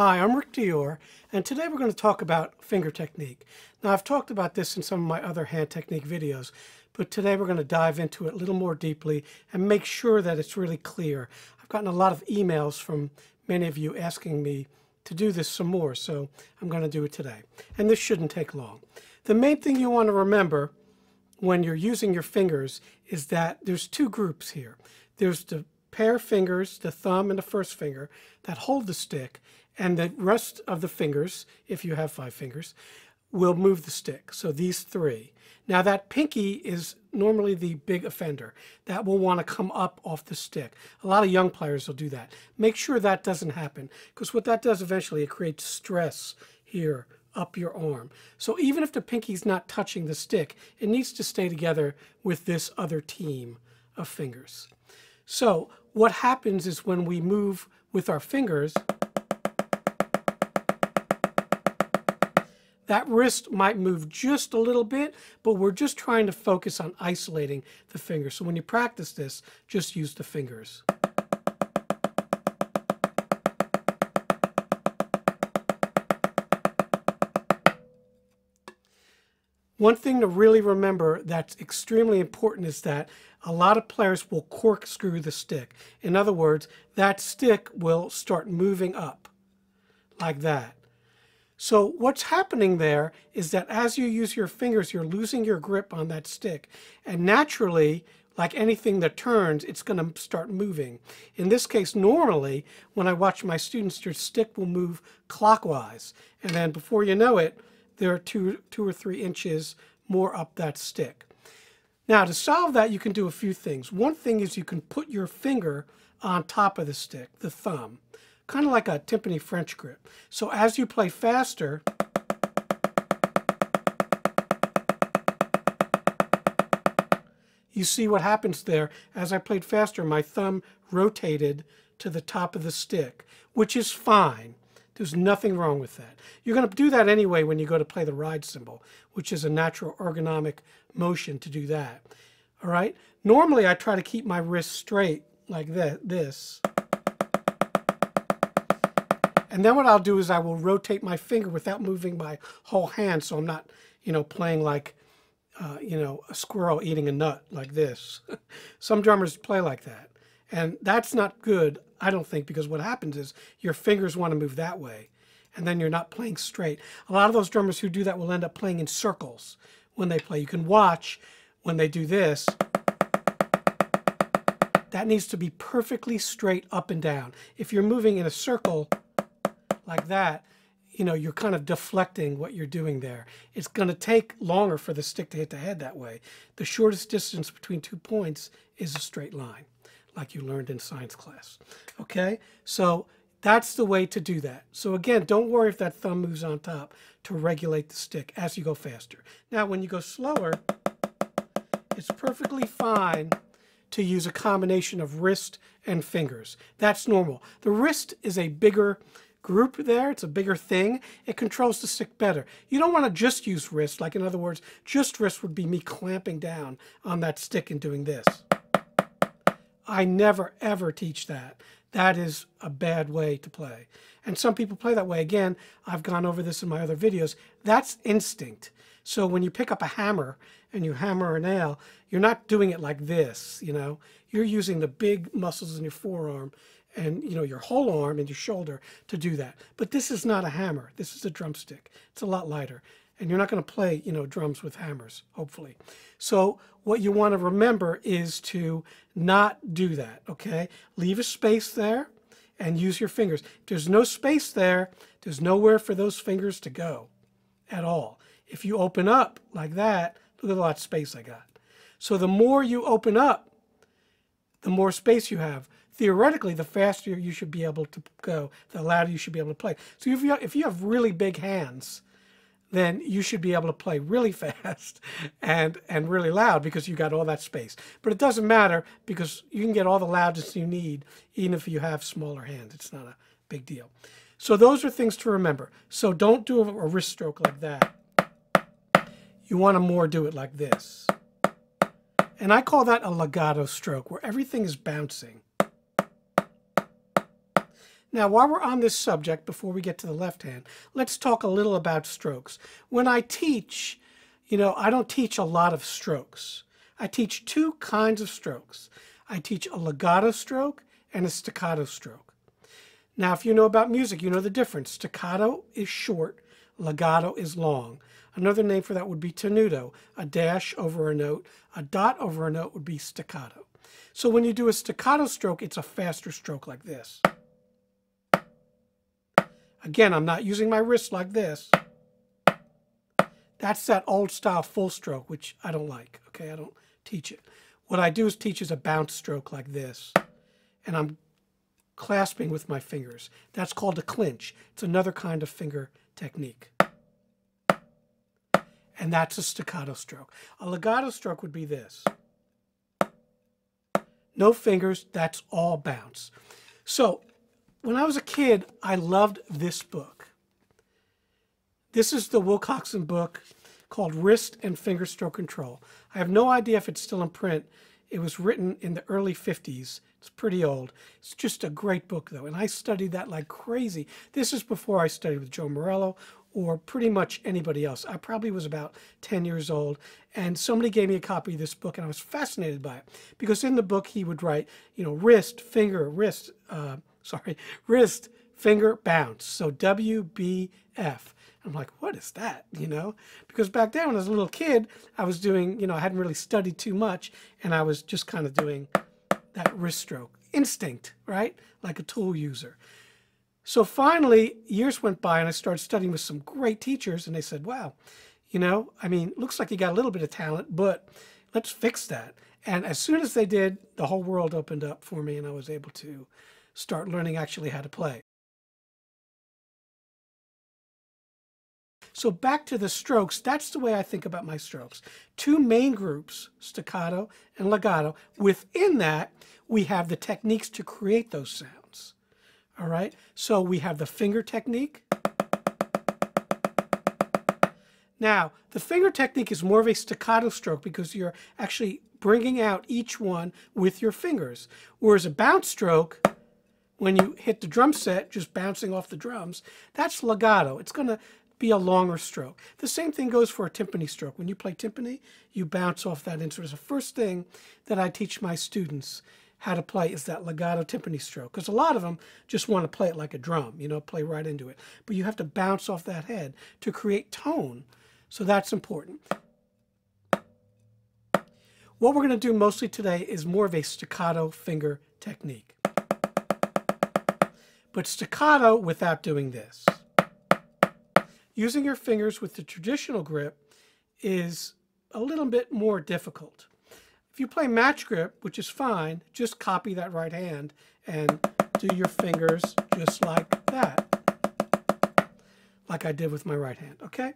Hi, I'm Rick Dior, and today we're going to talk about finger technique. Now, I've talked about this in some of my other hand technique videos, but today we're going to dive into it a little more deeply and make sure that it's really clear. I've gotten a lot of emails from many of you asking me to do this some more, so I'm going to do it today. And this shouldn't take long. The main thing you want to remember when you're using your fingers is that there's two groups here. There's the pair of fingers, the thumb and the first finger, that hold the stick, and the rest of the fingers, if you have 5 fingers, will move the stick. So these 3. Now that pinky is normally the big offender. That will want to come up off the stick. A lot of young players will do that. Make sure that doesn't happen, because what that does eventually, it creates stress here up your arm. So even if the pinky's not touching the stick, it needs to stay together with this other team of fingers. So what happens is when we move with our fingers, that wrist might move just a little bit, but we're just trying to focus on isolating the fingers. So when you practice this, just use the fingers. One thing to really remember that's extremely important is that a lot of players will corkscrew the stick. In other words, that stick will start moving up like that. So what's happening there is that as you use your fingers, you're losing your grip on that stick. And naturally, like anything that turns, it's going to start moving. In this case, normally, when I watch my students, their stick will move clockwise. And then before you know it, they're 2 or 3 inches more up that stick. Now, to solve that, you can do a few things. One thing is you can put your finger on top of the stick, the thumb, kind of like a timpani French grip. So as you play faster, you see what happens there. As I played faster, my thumb rotated to the top of the stick, which is fine. There's nothing wrong with that. You're going to do that anyway when you go to play the ride cymbal, which is a natural ergonomic motion to do that. All right? Normally, I try to keep my wrist straight like this. And then what I'll do is I will rotate my finger without moving my whole hand, so I'm not, playing like, a squirrel eating a nut like this. Some drummers play like that. And that's not good, I don't think, because what happens is your fingers want to move that way, and then you're not playing straight. A lot of those drummers who do that will end up playing in circles when they play. You can watch when they do this. That needs to be perfectly straight up and down. If you're moving in a circle like that, you're kind of deflecting what you're doing there. It's going to take longer for the stick to hit the head that way. The shortest distance between 2 points is a straight line, like you learned in science class. Okay, so that's the way to do that. So again, don't worry if that thumb moves on top to regulate the stick as you go faster. Now, when you go slower, it's perfectly fine to use a combination of wrist and fingers. That's normal. The wrist is a bigger group there. It's a bigger thing. It controls the stick better. You don't want to just use wrist. Like, in other words, just wrist would be me clamping down on that stick and doing this. I never, ever teach that. That is a bad way to play. And some people play that way. Again, I've gone over this in my other videos. That's instinct. So when you pick up a hammer and you hammer a nail, you're not doing it like this, You're using the big muscles in your forearm and, your whole arm and your shoulder to do that. But this is not a hammer. This is a drumstick. It's a lot lighter. And you're not going to play, drums with hammers, hopefully. So what you want to remember is to not do that, okay? Leave a space there and use your fingers. If there's no space there, there's nowhere for those fingers to go at all. If you open up like that, look at a lot of space I got. So the more you open up, the more space you have. Theoretically, the faster you should be able to go, the louder you should be able to play. So if you have really big hands, then you should be able to play really fast and really loud because you got all that space. But it doesn't matter because you can get all the loudness you need even if you have smaller hands. It's not a big deal. So those are things to remember. So don't do a wrist stroke like that. You want to more do it like this. And I call that a legato stroke, where everything is bouncing. Now, while we're on this subject, before we get to the left hand, let's talk a little about strokes. When I teach, I don't teach a lot of strokes. I teach two kinds of strokes. I teach a legato stroke and a staccato stroke. Now, if you know about music, you know the difference. Staccato is short, legato is long. Another name for that would be tenuto. A dash over a note, a dot over a note would be staccato. So when you do a staccato stroke, it's a faster stroke like this. Again, I'm not using my wrist like this. That's that old style full stroke, which I don't like, okay? I don't teach it. What I do is teach is a bounce stroke like this. And I'm clasping with my fingers. That's called a clinch. It's another kind of finger technique. And that's a staccato stroke. A legato stroke would be this. No fingers, that's all bounce. So, when I was a kid, I loved this book. This is the Wilcoxon book called Wrist and Finger Stroke Control. I have no idea if it's still in print. It was written in the early 50s. It's pretty old. It's just a great book, though, and I studied that like crazy. This is before I studied with Joe Morello or pretty much anybody else. I probably was about 10 years old, and somebody gave me a copy of this book, and I was fascinated by it because in the book he would write, wrist, finger, wrist, wrist, finger, bounce. So WBF. I'm like, what is that? Because back then when I was a little kid, I was doing, I hadn't really studied too much, and I was just kind of doing that wrist stroke. Instinct, right? Like a tool user. So finally, years went by, and I started studying with some great teachers, and they said, wow, looks like you got a little bit of talent, but let's fix that. And as soon as they did, the whole world opened up for me, and I was able to start learning actually how to play. So back to the strokes, that's the way I think about my strokes. Two main groups, staccato and legato. Within that, we have the techniques to create those sounds. All right, so we have the finger technique. Now, the finger technique is more of a staccato stroke because you're actually bringing out each one with your fingers. Whereas a bounce stroke, when you hit the drum set, just bouncing off the drums, that's legato. It's going to be a longer stroke. The same thing goes for a timpani stroke. When you play timpani, you bounce off that instrument. The first thing that I teach my students how to play is that legato timpani stroke, because a lot of them just want to play it like a drum, play right into it. But you have to bounce off that head to create tone. So that's important. What we're going to do mostly today is more of a staccato finger technique. But staccato without doing this. Using your fingers with the traditional grip is a little bit more difficult. If you play match grip, which is fine, just copy that right hand and do your fingers just like that, like I did with my right hand, okay?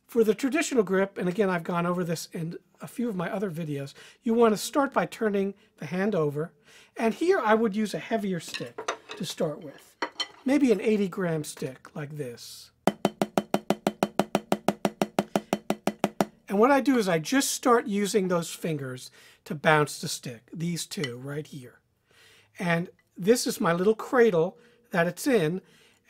For the traditional grip, and again, I've gone over this in a few of my other videos, you want to start by turning the hand over. And here I would use a heavier stick to start with. Maybe an 80-gram stick like this. And what I do is I just start using those fingers to bounce the stick, these two right here. And this is my little cradle that it's in.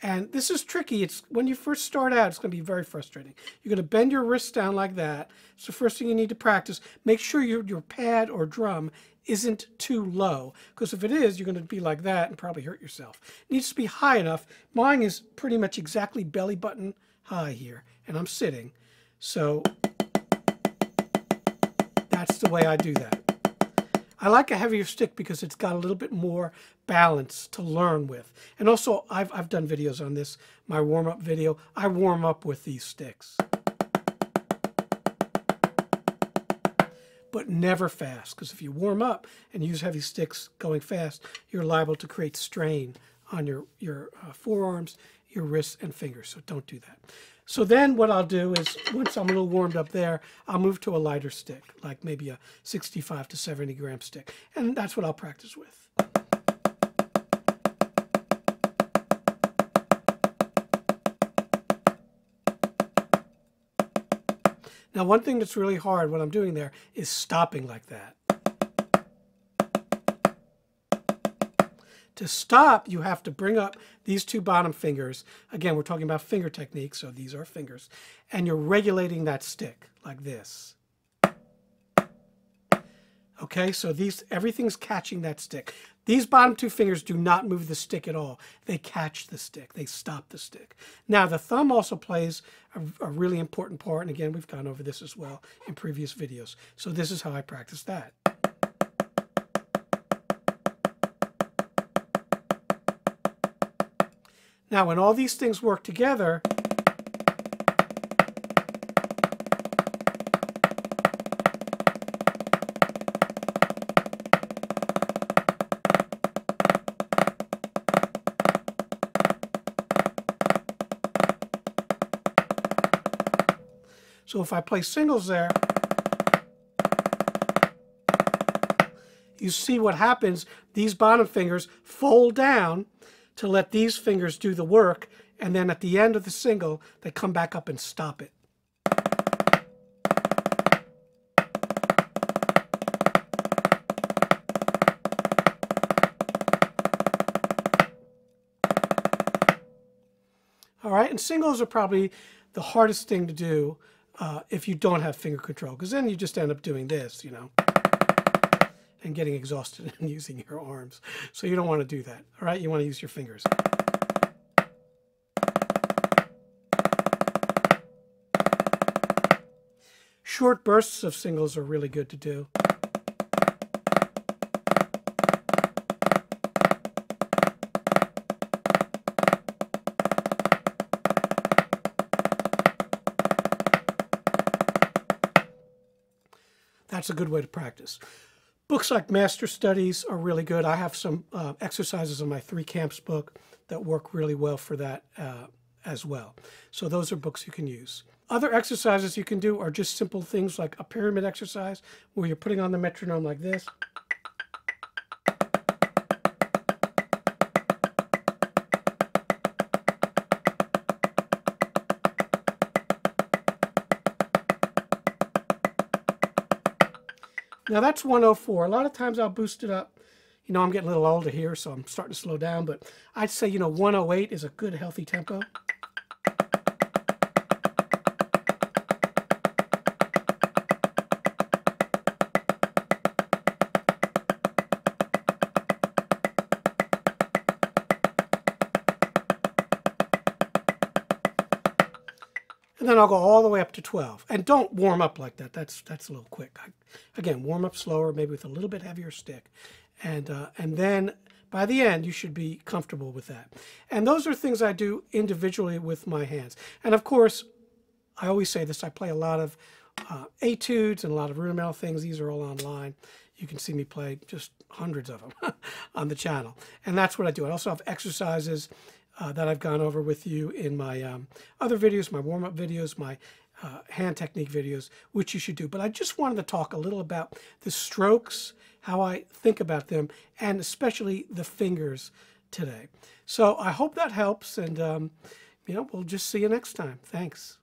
And this is tricky. It's when you first start out, it's going to be very frustrating. You're going to bend your wrist down like that. It's the first thing you need to practice. Make sure your pad or drum isn't too low, because if it is, you're going to be like that and probably hurt yourself. It needs to be high enough. Mine is pretty much exactly belly button high here, and I'm sitting. So that's the way I do that. I like a heavier stick because it's got a little bit more balance to learn with. And also, I've done videos on this, my warm-up video. I warm up with these sticks. But never fast, because if you warm up and use heavy sticks going fast, you're liable to create strain on your forearms, your wrists, and fingers. So don't do that. So then what I'll do is, once I'm a little warmed up there, I'll move to a lighter stick, like maybe a 65 to 70-gram stick. And that's what I'll practice with. Now, one thing that's really hard when I'm doing there is stopping like that. To stop, you have to bring up these two bottom fingers. Again, we're talking about finger technique, so these are fingers. And you're regulating that stick like this. Okay, so everything's catching that stick. These bottom two fingers do not move the stick at all. They catch the stick. They stop the stick. Now, the thumb also plays a really important part. And again, we've gone over this as well in previous videos. So this is how I practice that. Now, when all these things work together, so if I play singles there, you see what happens. These bottom fingers fold down to let these fingers do the work, and then at the end of the single, they come back up and stop it. All right, and singles are probably the hardest thing to do if you don't have finger control, because then you just end up doing this, you know, and getting exhausted and using your arms. So you don't want to do that, all right? You want to use your fingers. Short bursts of singles are really good to do. That's a good way to practice. Books like Master Studies are really good. I have some exercises in my 3 Camps book that work really well for that as well. So those are books you can use. Other exercises you can do are just simple things like a pyramid exercise where you're putting on the metronome like this. Now that's 104. A lot of times I'll boost it up. You know, I'm getting a little older here, so I'm starting to slow down, but I'd say, you know, 108 is a good, healthy tempo. And then I'll go all the way up to 12. And don't warm up like that. That's a little quick. Again, warm up slower, maybe with a little bit heavier stick. And then by the end, you should be comfortable with that. And those are things I do individually with my hands. And of course, I always say this, I play a lot of etudes and a lot of rudimental things. These are all online. You can see me play just hundreds of them on the channel. And that's what I do. I also have exercises that I've gone over with you in my other videos, my warm-up videos, my hand technique videos, which you should do. But I just wanted to talk a little about the strokes, how I think about them, and especially the fingers today. So I hope that helps, and you know, we'll just see you next time. Thanks.